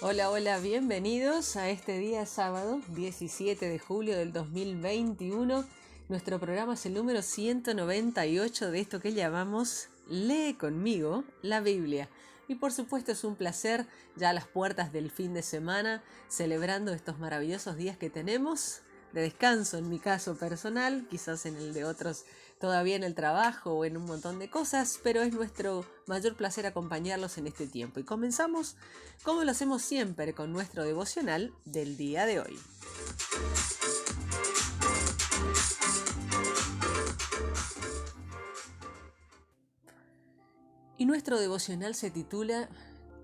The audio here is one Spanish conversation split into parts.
Hola, hola, bienvenidos a este día sábado, 17 de julio del 2021. Nuestro programa es el número 198 de esto que llamamos Lee conmigo la Biblia. Y por supuesto es un placer ya a las puertas del fin de semana, celebrando estos maravillosos días que tenemos de descanso en mi caso personal, quizás en el de otros todavía en el trabajo o en un montón de cosas, pero es nuestro mayor placer acompañarlos en este tiempo. Y comenzamos, como lo hacemos siempre, con nuestro devocional del día de hoy. Y nuestro devocional se titula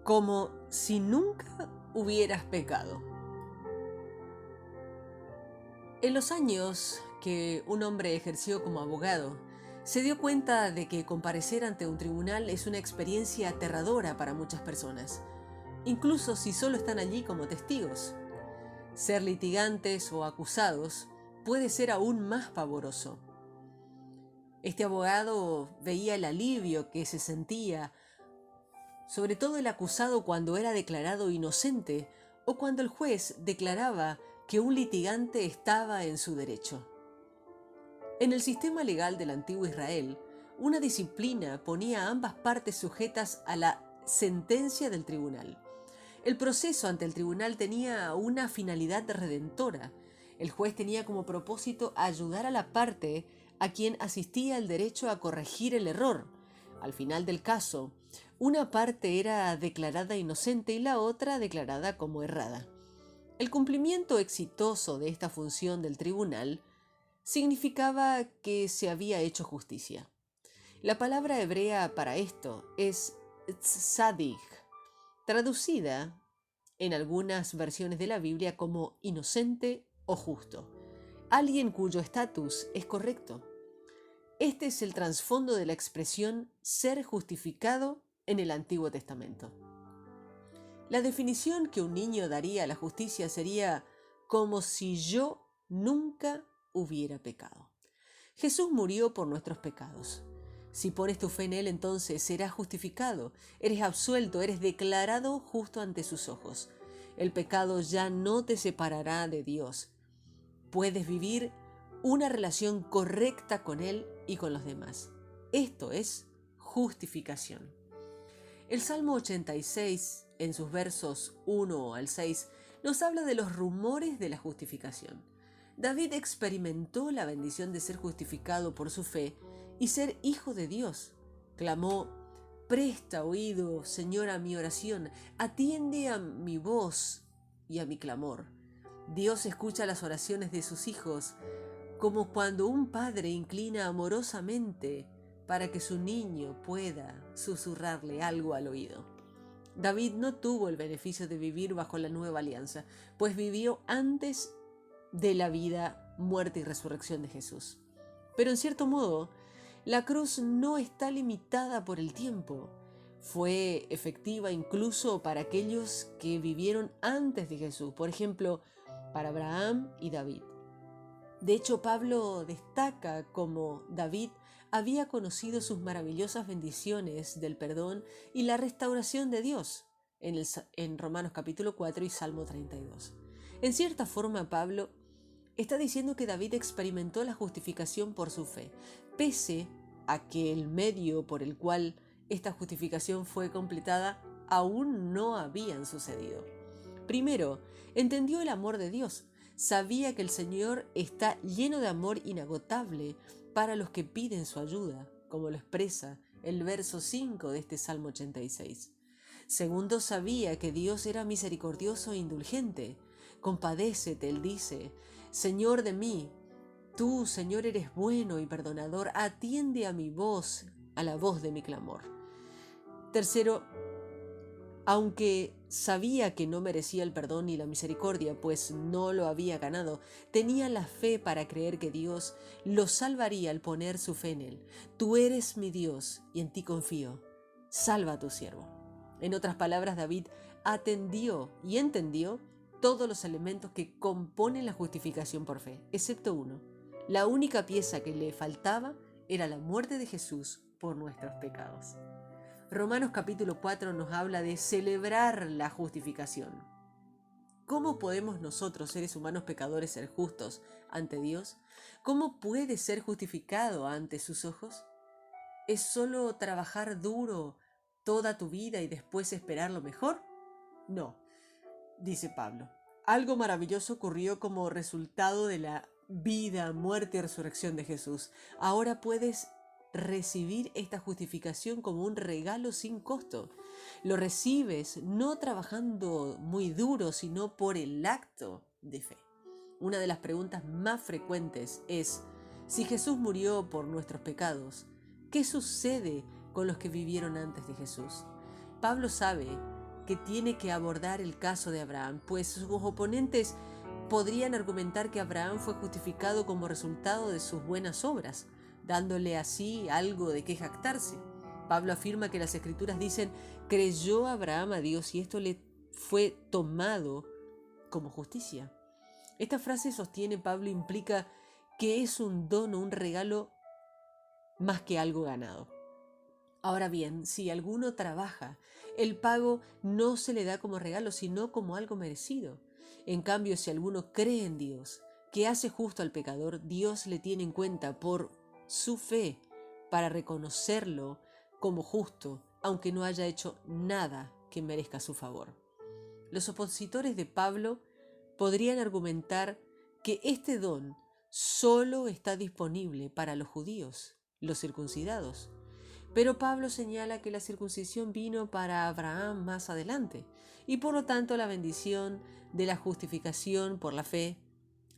Como si nunca hubieras pecado. En los años que un hombre ejerció como abogado, se dio cuenta de que comparecer ante un tribunal es una experiencia aterradora para muchas personas, incluso si solo están allí como testigos. Ser litigantes o acusados puede ser aún más pavoroso. Este abogado veía el alivio que se sentía, sobre todo el acusado cuando era declarado inocente o cuando el juez declaraba que un litigante estaba en su derecho. En el sistema legal del antiguo Israel, una disciplina ponía a ambas partes sujetas a la sentencia del tribunal. El proceso ante el tribunal tenía una finalidad redentora. El juez tenía como propósito ayudar a la parte a quien asistía el derecho a corregir el error. Al final del caso, una parte era declarada inocente y la otra declarada como errada. El cumplimiento exitoso de esta función del tribunal significaba que se había hecho justicia. La palabra hebrea para esto es tzadik, traducida en algunas versiones de la Biblia como inocente o justo, alguien cuyo estatus es correcto. Este es el trasfondo de la expresión ser justificado en el Antiguo Testamento. La definición que un niño daría a la justicia sería como si yo nunca hubiera pecado. Jesús murió por nuestros pecados. Si pones tu fe en Él, entonces serás justificado, eres absuelto, eres declarado justo ante sus ojos. El pecado ya no te separará de Dios. Puedes vivir una relación correcta con Él y con los demás. Esto es justificación. El Salmo 86, en sus versos 1 al 6, nos habla de los rumores de la justificación. David experimentó la bendición de ser justificado por su fe y ser hijo de Dios. Clamó: presta oído, Señor, a mi oración, atiende a mi voz y a mi clamor. Dios escucha las oraciones de sus hijos, como cuando un padre inclina amorosamente para que su niño pueda susurrarle algo al oído. David no tuvo el beneficio de vivir bajo la nueva alianza, pues vivió antes de la vida, muerte y resurrección de Jesús. Pero en cierto modo, la cruz no está limitada por el tiempo. Fue efectiva incluso para aquellos que vivieron antes de Jesús, por ejemplo, para Abraham y David. De hecho, Pablo destaca cómo David había conocido sus maravillosas bendiciones del perdón y la restauración de Dios en Romanos capítulo 4 y Salmo 32. En cierta forma, Pablo está diciendo que David experimentó la justificación por su fe, pese a que el medio por el cual esta justificación fue completada aún no habían sucedido. Primero, entendió el amor de Dios. Sabía que el Señor está lleno de amor inagotable para los que piden su ayuda, como lo expresa el verso 5 de este Salmo 86. Segundo, sabía que Dios era misericordioso e indulgente. Compadécete, él dice, Señor de mí, tú, Señor, eres bueno y perdonador, atiende a mi voz, a la voz de mi clamor. Tercero, aunque sabía que no merecía el perdón y la misericordia, pues no lo había ganado, tenía la fe para creer que Dios lo salvaría al poner su fe en él. Tú eres mi Dios y en ti confío. Salva a tu siervo. En otras palabras, David atendió y entendió todos los elementos que componen la justificación por fe, excepto uno. La única pieza que le faltaba era la muerte de Jesús por nuestros pecados. Romanos capítulo 4 nos habla de celebrar la justificación. ¿Cómo podemos nosotros, seres humanos pecadores, ser justos ante Dios? ¿Cómo puedes ser justificado ante sus ojos? ¿Es solo trabajar duro toda tu vida y después esperar lo mejor? No, dice Pablo. Algo maravilloso ocurrió como resultado de la vida, muerte y resurrección de Jesús. Ahora puedes recibir esta justificación como un regalo sin costo. Lo recibes no trabajando muy duro, sino por el acto de fe. Una de las preguntas más frecuentes es, si Jesús murió por nuestros pecados, ¿qué sucede con los que vivieron antes de Jesús? Pablo sabe que tiene que abordar el caso de Abraham, pues sus oponentes podrían argumentar que Abraham fue justificado como resultado de sus buenas obras, dándole así algo de qué jactarse. Pablo afirma que las Escrituras dicen, creyó Abraham a Dios y esto le fue tomado como justicia. Esta frase, sostiene Pablo, implica que es un don o un regalo más que algo ganado. Ahora bien, si alguno trabaja, el pago no se le da como regalo, sino como algo merecido. En cambio, si alguno cree en Dios, que hace justo al pecador, Dios le tiene en cuenta por su fe para reconocerlo como justo, aunque no haya hecho nada que merezca su favor. Los opositores de Pablo podrían argumentar que este don solo está disponible para los judíos, los circuncidados. Pero Pablo señala que la circuncisión vino para Abraham más adelante, y por lo tanto la bendición de la justificación por la fe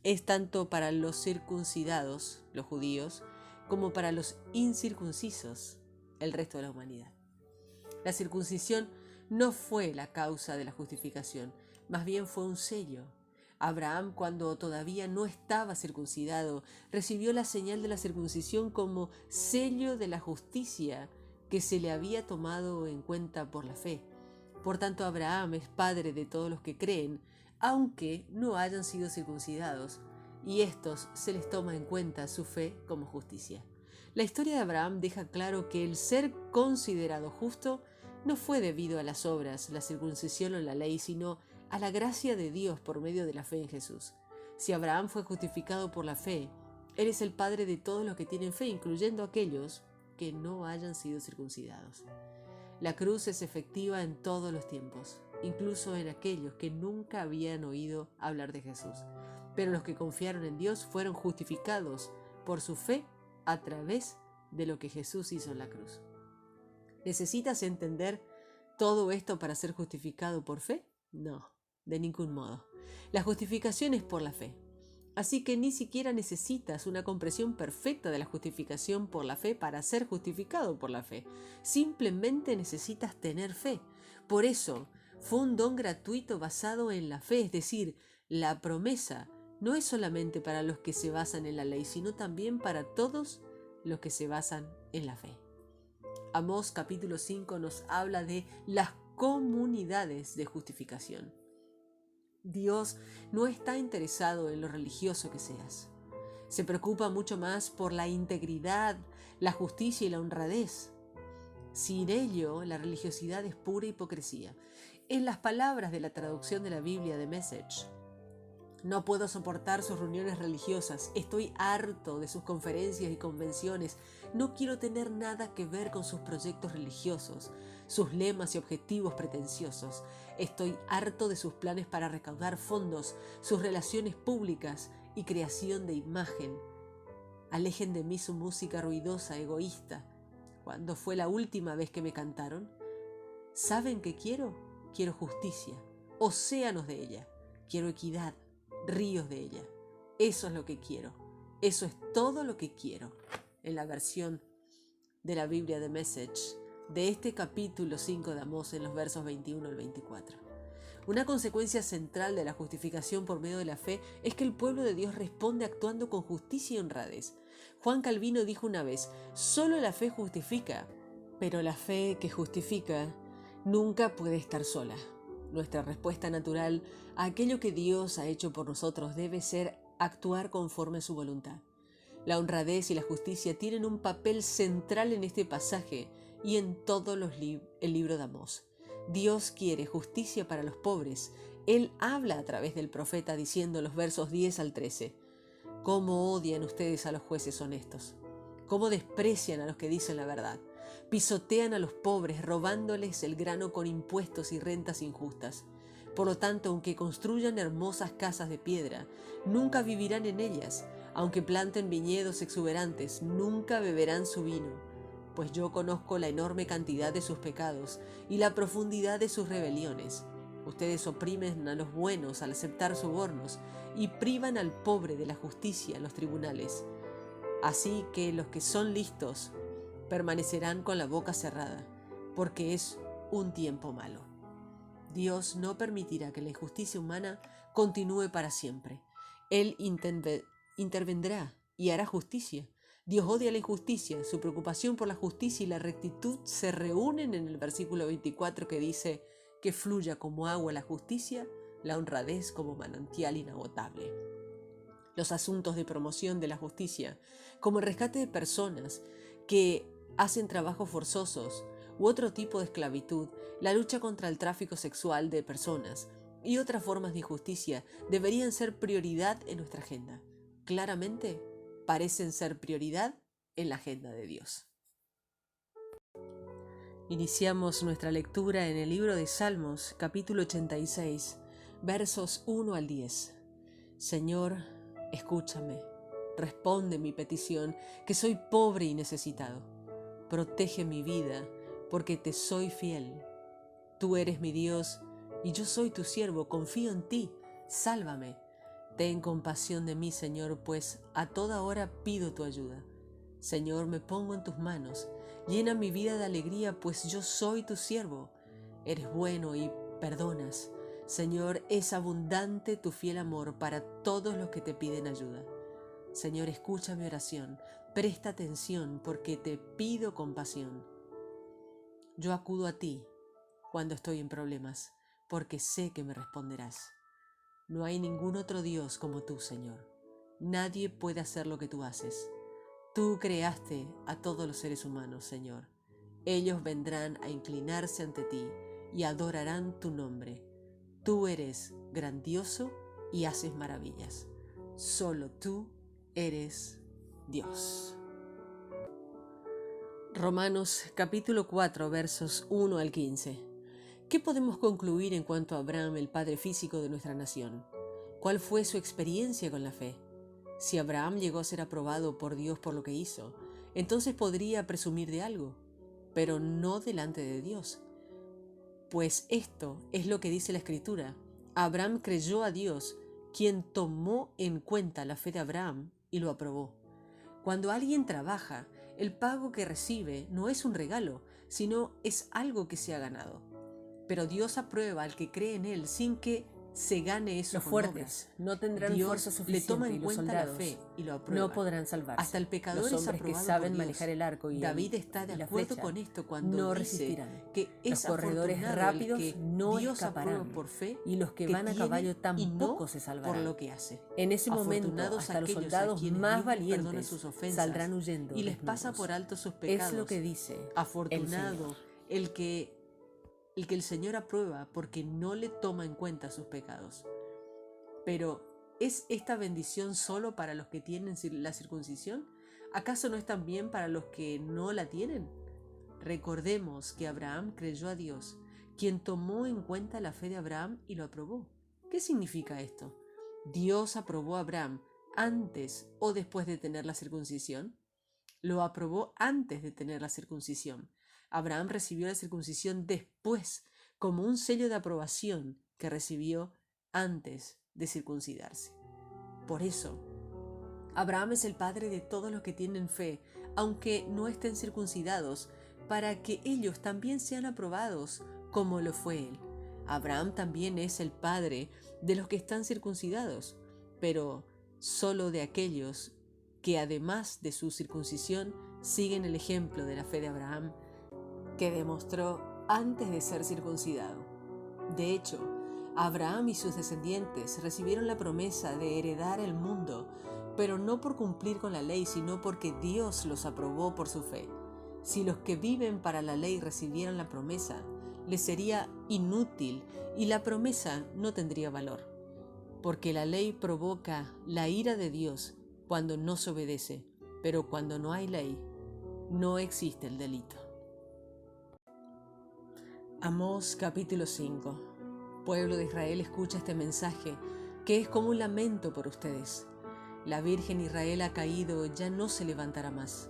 es tanto para los circuncidados, los judíos, como para los incircuncisos, el resto de la humanidad. La circuncisión no fue la causa de la justificación, más bien fue un sello. Abraham, cuando todavía no estaba circuncidado, recibió la señal de la circuncisión como sello de la justicia que se le había tomado en cuenta por la fe. Por tanto, Abraham es padre de todos los que creen, aunque no hayan sido circuncidados, y estos se les toma en cuenta su fe como justicia. La historia de Abraham deja claro que el ser considerado justo no fue debido a las obras, la circuncisión o la ley, sino a la gracia de Dios por medio de la fe en Jesús. Si Abraham fue justificado por la fe, él es el padre de todos los que tienen fe, incluyendo aquellos que no hayan sido circuncidados. La cruz es efectiva en todos los tiempos, incluso en aquellos que nunca habían oído hablar de Jesús. Pero los que confiaron en Dios fueron justificados por su fe a través de lo que Jesús hizo en la cruz. ¿Necesitas entender todo esto para ser justificado por fe? No, de ningún modo. La justificación es por la fe. Así que ni siquiera necesitas una comprensión perfecta de la justificación por la fe para ser justificado por la fe. Simplemente necesitas tener fe. Por eso, fue un don gratuito basado en la fe, es decir, la promesa no es solamente para los que se basan en la ley, sino también para todos los que se basan en la fe. Amós capítulo 5 nos habla de las comunidades de justificación. Dios no está interesado en lo religioso que seas. Se preocupa mucho más por la integridad, la justicia y la honradez. Sin ello, la religiosidad es pura hipocresía. En las palabras de la traducción de la Biblia de Message, no puedo soportar sus reuniones religiosas, estoy harto de sus conferencias y convenciones, no quiero tener nada que ver con sus proyectos religiosos, sus lemas y objetivos pretenciosos. Estoy harto de sus planes para recaudar fondos, sus relaciones públicas y creación de imagen. Alejen de mí su música ruidosa, egoísta. ¿Cuándo fue la última vez que me cantaron? ¿Saben qué quiero? Quiero justicia, océanos de ella. Quiero equidad, ríos de ella. Eso es lo que quiero. Eso es todo lo que quiero. En la versión de la Biblia de Message, de este capítulo 5 de Amós, en los versos 21 al 24. Una consecuencia central de la justificación por medio de la fe es que el pueblo de Dios responde actuando con justicia y honradez. Juan Calvino dijo una vez, solo la fe justifica, pero la fe que justifica nunca puede estar sola. Nuestra respuesta natural a aquello que Dios ha hecho por nosotros debe ser actuar conforme a su voluntad. La honradez y la justicia tienen un papel central en este pasaje y en todo el libro de Amós. Dios quiere justicia para los pobres. Él habla a través del profeta diciendo en los versos 10 al 13, «¿Cómo odian ustedes a los jueces honestos? ¿Cómo desprecian a los que dicen la verdad? Pisotean a los pobres, robándoles el grano con impuestos y rentas injustas. Por lo tanto, aunque construyan hermosas casas de piedra, nunca vivirán en ellas. Aunque planten viñedos exuberantes, nunca beberán su vino. Pues yo conozco la enorme cantidad de sus pecados y la profundidad de sus rebeliones. Ustedes oprimen a los buenos al aceptar sobornos y privan al pobre de la justicia en los tribunales. Así que los que son listos permanecerán con la boca cerrada, porque es un tiempo malo». Dios no permitirá que la injusticia humana continúe para siempre. Él intervendrá y hará justicia. Dios odia la injusticia. Su preocupación por la justicia y la rectitud se reúnen en el versículo 24 que dice que fluya como agua la justicia, la honradez como manantial inagotable. Los asuntos de promoción de la justicia, como el rescate de personas que hacen trabajos forzosos u otro tipo de esclavitud, la lucha contra el tráfico sexual de personas y otras formas de injusticia deberían ser prioridad en nuestra agenda. Claramente, parecen ser prioridad en la agenda de Dios. Iniciamos nuestra lectura en el libro de Salmos, capítulo 86, versos 1 al 10. Señor, escúchame, responde mi petición, que soy pobre y necesitado. Protege mi vida, porque te soy fiel. Tú eres mi Dios, y yo soy tu siervo, confío en ti, sálvame. Ten compasión de mí, Señor, pues a toda hora pido tu ayuda. Señor, me pongo en tus manos, llena mi vida de alegría, pues yo soy tu siervo. Eres bueno y perdonas. Señor, es abundante tu fiel amor para todos los que te piden ayuda. Señor, escucha mi oración, presta atención, porque te pido compasión. Yo acudo a ti cuando estoy en problemas, porque sé que me responderás. No hay ningún otro Dios como tú, Señor. Nadie puede hacer lo que tú haces. Tú creaste a todos los seres humanos, Señor. Ellos vendrán a inclinarse ante ti y adorarán tu nombre. Tú eres grandioso y haces maravillas. Solo tú eres Dios. Romanos capítulo 4, versos 1 al 15. ¿Qué podemos concluir en cuanto a Abraham, el padre físico de nuestra nación? ¿Cuál fue su experiencia con la fe? Si Abraham llegó a ser aprobado por Dios por lo que hizo, entonces podría presumir de algo, pero no delante de Dios. Pues esto es lo que dice la Escritura. Abraham creyó a Dios, quien tomó en cuenta la fe de Abraham y lo aprobó. Cuando alguien trabaja, el pago que recibe no es un regalo, sino es algo que se ha ganado. Pero Dios aprueba al que cree en Él sin que se gane eso Los con fuertes obras. no tendrán Dios fuerza le suficiente toma y en los cuenta la soldados fe y lo aprueba. no podrán salvarse. Hasta el pecador Los es hombres que aprobado saben por Dios. manejar el arco y David está de la acuerdo flecha con esto cuando no dice resistirán. que Los es corredores afortunado el rápidos que no Dios aprueba escaparán, por fe, y los que que van a tiene caballo y tampoco no se por salvarán. lo que hace. En ese momento, Afortunados hasta los aquellos a soldados quienes más Dios perdona valientes sus ofensas saldrán huyendo y les pasa desnudos. por alto sus pecados. Es lo que dice Afortunado el Señor. el que el Señor aprueba porque no le toma en cuenta sus pecados. Pero, ¿es esta bendición solo para los que tienen la circuncisión? ¿Acaso no es también para los que no la tienen? Recordemos que Abraham creyó a Dios, quien tomó en cuenta la fe de Abraham y lo aprobó. ¿Qué significa esto? ¿Dios aprobó a Abraham antes o después de tener la circuncisión? Lo aprobó antes de tener la circuncisión. Abraham recibió la circuncisión después, como un sello de aprobación que recibió antes de circuncidarse. Por eso, Abraham es el padre de todos los que tienen fe, aunque no estén circuncidados, para que ellos también sean aprobados como lo fue él. Abraham también es el padre de los que están circuncidados, pero solo de aquellos que además de su circuncisión siguen el ejemplo de la fe de Abraham, que demostró antes de ser circuncidado. De hecho, Abraham y sus descendientes recibieron la promesa de heredar el mundo, pero no por cumplir con la ley, sino porque Dios los aprobó por su fe. Si los que viven para la ley recibieran la promesa, les sería inútil y la promesa no tendría valor, porque la ley provoca la ira de Dios cuando no se obedece, pero cuando no hay ley, no existe el delito. Amós capítulo 5. Pueblo de Israel, escucha este mensaje, que es como un lamento por ustedes. La Virgen Israel ha caído, ya no se levantará más.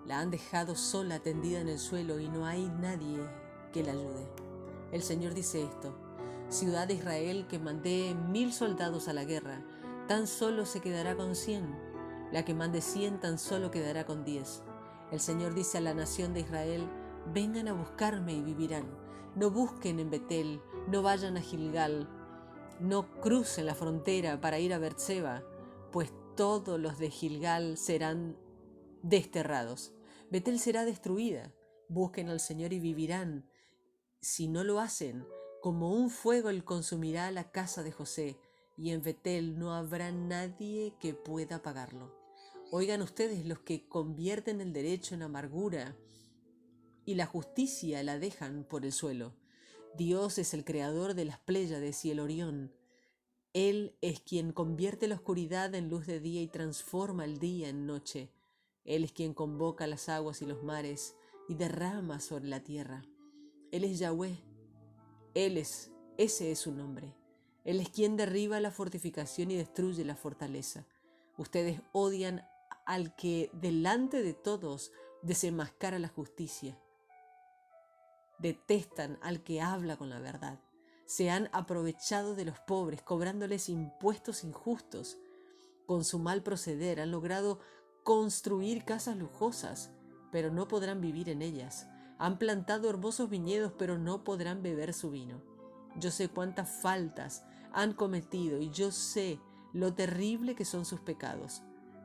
La han dejado sola, tendida en el suelo, y no hay nadie que la ayude. El Señor dice esto: ciudad de Israel, que mandé 1000 soldados a la guerra, tan solo se quedará con 100. La que mande 100 tan solo quedará con 10. El Señor dice a la nación de Israel: vengan a buscarme y vivirán. No busquen en Betel, no vayan a Gilgal, no crucen la frontera para ir a Berseba, pues todos los de Gilgal serán desterrados. Betel será destruida. Busquen al Señor y vivirán. Si no lo hacen, como un fuego él consumirá la casa de José, y en Betel no habrá nadie que pueda apagarlo. Oigan ustedes los que convierten el derecho en amargura y la justicia la dejan por el suelo. Dios es el creador de las Pléyades y el Orión. Él es quien convierte la oscuridad en luz de día y transforma el día en noche. Él es quien convoca las aguas y los mares y derrama sobre la tierra. Él es Yahweh. Ese es su nombre. Él es quien derriba la fortificación y destruye la fortaleza. Ustedes odian al que delante de todos desenmascara la justicia. Detestan al que habla con la verdad. Se han aprovechado de los pobres, cobrándoles impuestos injustos. Con su mal proceder han logrado construir casas lujosas, pero no podrán vivir en ellas. Han plantado hermosos viñedos, pero no podrán beber su vino. Yo sé cuántas faltas han cometido y yo sé lo terrible que son sus pecados.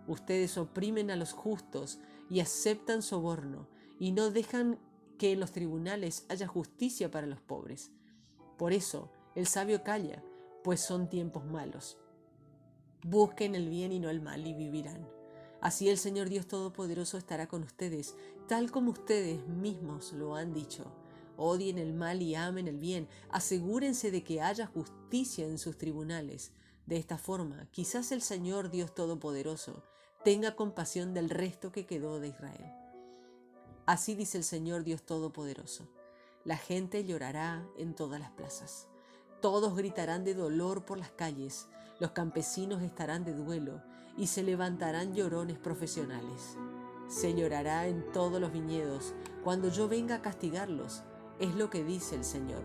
Ustedes oprimen a los justos y aceptan soborno y no dejan que en los tribunales haya justicia para los pobres. Por eso el sabio calla, pues son tiempos malos. Busquen el bien y no el mal y vivirán. Así el Señor Dios Todopoderoso estará con ustedes, tal como ustedes mismos lo han dicho. Odien el mal y amen el bien. Asegúrense de que haya justicia en sus tribunales. De esta forma, quizás el Señor Dios Todopoderoso tenga compasión del resto que quedó de Israel. Así dice el Señor Dios Todopoderoso: la gente llorará en todas las plazas. Todos gritarán de dolor por las calles. Los campesinos estarán de duelo y se levantarán llorones profesionales. Se llorará en todos los viñedos cuando yo venga a castigarlos, es lo que dice el Señor.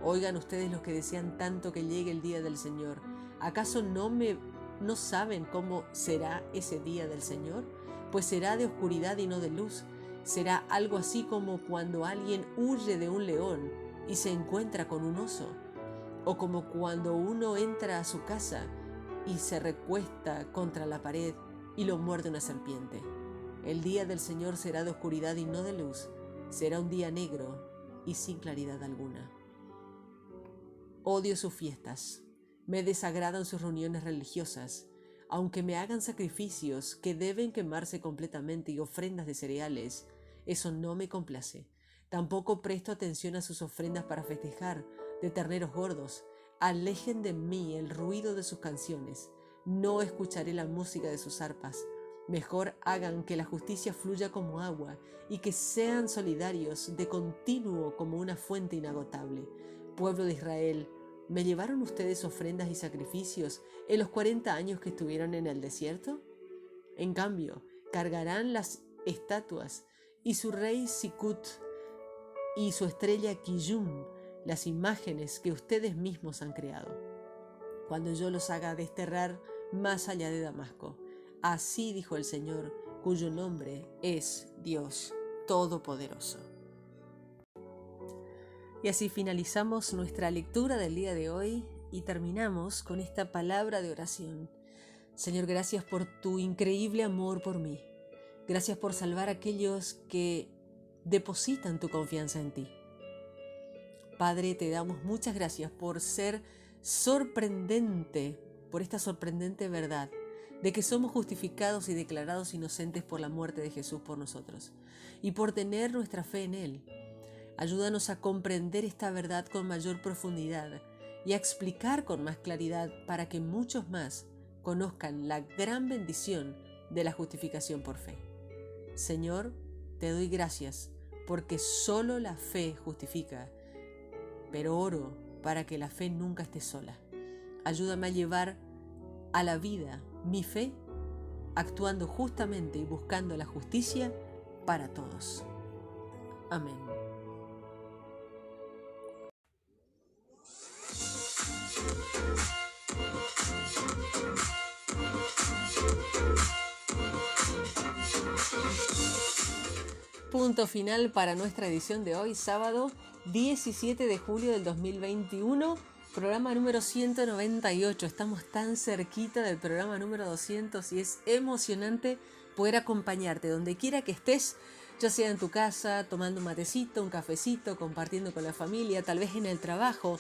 Oigan ustedes los que desean tanto que llegue el día del Señor. ¿Acaso no saben cómo será ese día del Señor? Pues será de oscuridad y no de luz. Será algo así como cuando alguien huye de un león y se encuentra con un oso, o como cuando uno entra a su casa y se recuesta contra la pared y lo muerde una serpiente. El día del Señor será de oscuridad y no de luz. Será un día negro y sin claridad alguna. Odio sus fiestas. Me desagradan sus reuniones religiosas. Aunque me hagan sacrificios que deben quemarse completamente y ofrendas de cereales, eso no me complace. Tampoco presto atención a sus ofrendas para festejar, de terneros gordos. Alejen de mí el ruido de sus canciones. No escucharé la música de sus arpas. Mejor hagan que la justicia fluya como agua y que sean solidarios de continuo como una fuente inagotable. Pueblo de Israel, ¿me llevaron ustedes ofrendas y sacrificios en los 40 años que estuvieron en el desierto? En cambio, cargarán las estatuas y su rey Sikut y su estrella Kiyum, las imágenes que ustedes mismos han creado, cuando yo los haga desterrar más allá de Damasco. Así dijo el Señor, cuyo nombre es Dios Todopoderoso. Y así finalizamos nuestra lectura del día de hoy y terminamos con esta palabra de oración. Señor, gracias por tu increíble amor por mí. Gracias por salvar a aquellos que depositan tu confianza en ti. Padre, te damos muchas gracias por ser sorprendente, por esta sorprendente verdad de que somos justificados y declarados inocentes por la muerte de Jesús por nosotros y por tener nuestra fe en Él. Ayúdanos a comprender esta verdad con mayor profundidad y a explicar con más claridad para que muchos más conozcan la gran bendición de la justificación por fe. Señor, te doy gracias porque solo la fe justifica, pero oro para que la fe nunca esté sola. Ayúdame a llevar a la vida mi fe, actuando justamente y buscando la justicia para todos. Amén. Punto final para nuestra edición de hoy, sábado 17 de julio del 2021, programa número 198. Estamos tan cerquita del programa número 200 y es emocionante poder acompañarte donde quiera que estés, ya sea en tu casa, tomando un matecito, un cafecito, compartiendo con la familia, tal vez en el trabajo,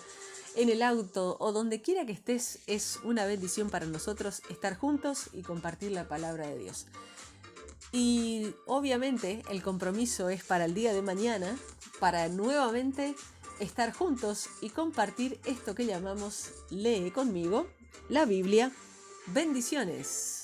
en el auto o donde quiera que estés. Es una bendición para nosotros estar juntos y compartir la palabra de Dios. Y obviamente el compromiso es para el día de mañana, para nuevamente estar juntos y compartir esto que llamamos Lee conmigo, la Biblia. Bendiciones.